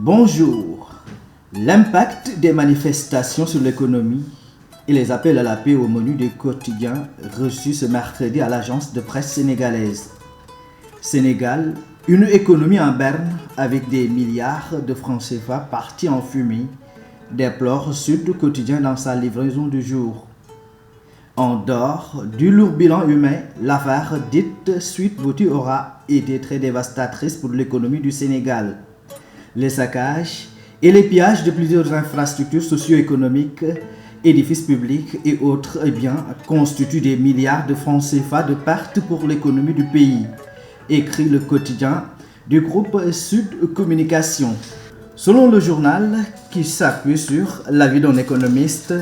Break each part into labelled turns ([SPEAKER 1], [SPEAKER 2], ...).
[SPEAKER 1] Bonjour. L'impact des manifestations sur l'économie et les appels à la paix au menu des quotidiens reçus ce mercredi à l'agence de presse sénégalaise. Sénégal, une économie en berne avec des milliards de francs CFA partis en fumée, déplore Sud Quotidien dans sa livraison du jour. En dehors du lourd bilan humain, l'affaire dite Sweet Beauty aura été très dévastatrice pour l'économie du Sénégal. Les saccages et les pillages de plusieurs infrastructures socio-économiques, édifices publics et autres biens constituent des milliards de francs CFA de pertes pour l'économie du pays, écrit le quotidien du groupe Sud Communication. Selon le journal, qui s'appuie sur l'avis d'un économiste,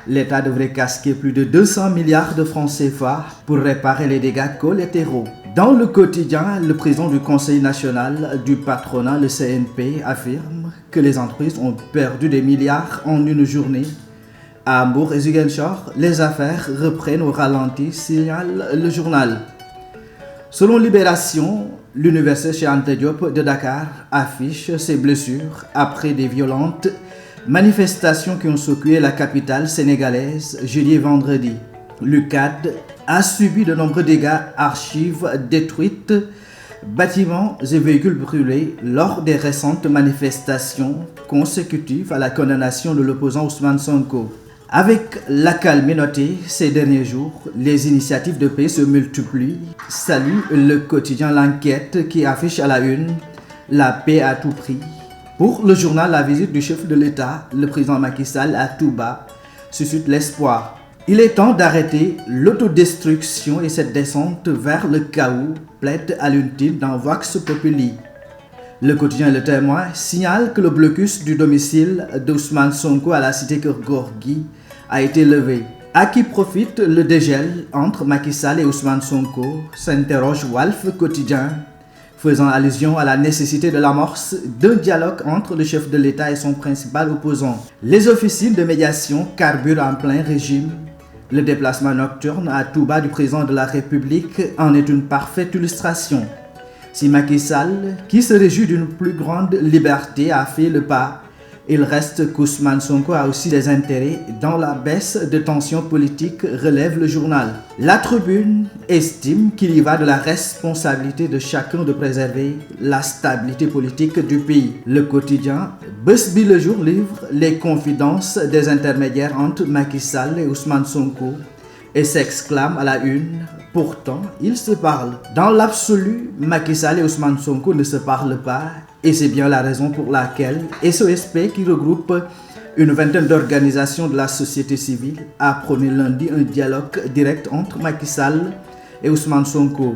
[SPEAKER 1] l'État devrait casquer plus de 200 milliards de francs CFA pour réparer les dégâts collatéraux. Dans le quotidien, le président du Conseil national du patronat, le CNP, affirme que les entreprises ont perdu des milliards en une journée. À Hambourg et Ziguinchor, les affaires reprennent au ralenti, signale le journal. Selon Libération, l'université Cheikh Anta Diop de Dakar affiche ses blessures après des violentes manifestations qui ont secoué la capitale sénégalaise jeudi et vendredi. L'UCAD a subi de nombreux dégâts, archives détruites, bâtiments et véhicules brûlés lors des récentes manifestations consécutives à la condamnation de l'opposant Ousmane Sonko. Avec l'accalmie notée ces derniers jours, les initiatives de paix se multiplient. Salue le quotidien L'Enquête qui affiche à la une la paix à tout prix. Pour le journal, la visite du chef de l'État, le président Macky Sall à Touba, suscite l'espoir. Il est temps d'arrêter l'autodestruction et cette descente vers le chaos, plaide à l'ultime dans Vox Populi. Le quotidien Le Témoin signale que le blocus du domicile d'Ousmane Sonko à la cité Keur Gorgui a été levé. À qui profite le dégel entre Macky Sall et Ousmane Sonko, s'interroge Walf Quotidien, faisant allusion à la nécessité de l'amorce d'un dialogue entre le chef de l'État et son principal opposant. Les officines de médiation carburent en plein régime. Le déplacement nocturne à Touba du président de la République en est une parfaite illustration. Si Macky Sall, qui se réjouit d'une plus grande liberté, a fait le pas, il reste qu'Ousmane Sonko a aussi des intérêts dans la baisse de tension politique, relève le journal. La Tribune estime qu'il y va de la responsabilité de chacun de préserver la stabilité politique du pays. Le quotidien Bës Bi Le Jour livre les confidences des intermédiaires entre Macky Sall et Ousmane Sonko et s'exclame à la une: pourtant, ils se parlent. Dans l'absolu, Macky Sall et Ousmane Sonko ne se parlent pas et c'est bien la raison pour laquelle SOSP, qui regroupe une vingtaine d'organisations de la société civile, a prôné lundi un dialogue direct entre Macky Sall et Ousmane Sonko.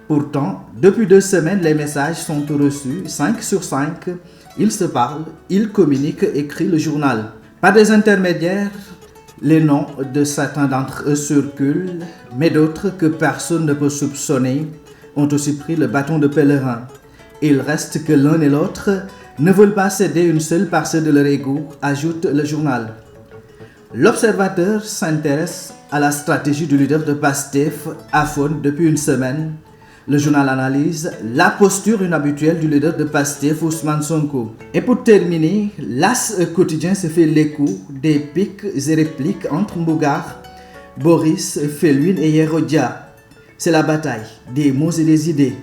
[SPEAKER 1] Pourtant, depuis 2 semaines, les messages sont reçus 5 sur 5. Ils se parlent, ils communiquent, écrit le journal. Par des intermédiaires, les noms de certains d'entre eux circulent, mais d'autres que personne ne peut soupçonner ont aussi pris le bâton de pèlerin. Il reste que l'un et l'autre ne veulent pas céder une seule parcelle de leur ego, ajoute le journal. L'Observateur s'intéresse à la stratégie du leader de PASTEF, Afone, depuis une semaine. Le journal analyse la posture inhabituelle du leader de PASTEF, Ousmane Sonko. Et pour terminer, l'As quotidien se fait l'écho des pics et répliques entre Mbougar, Boris, Felwine et Yerodia. C'est la bataille des mots et des idées.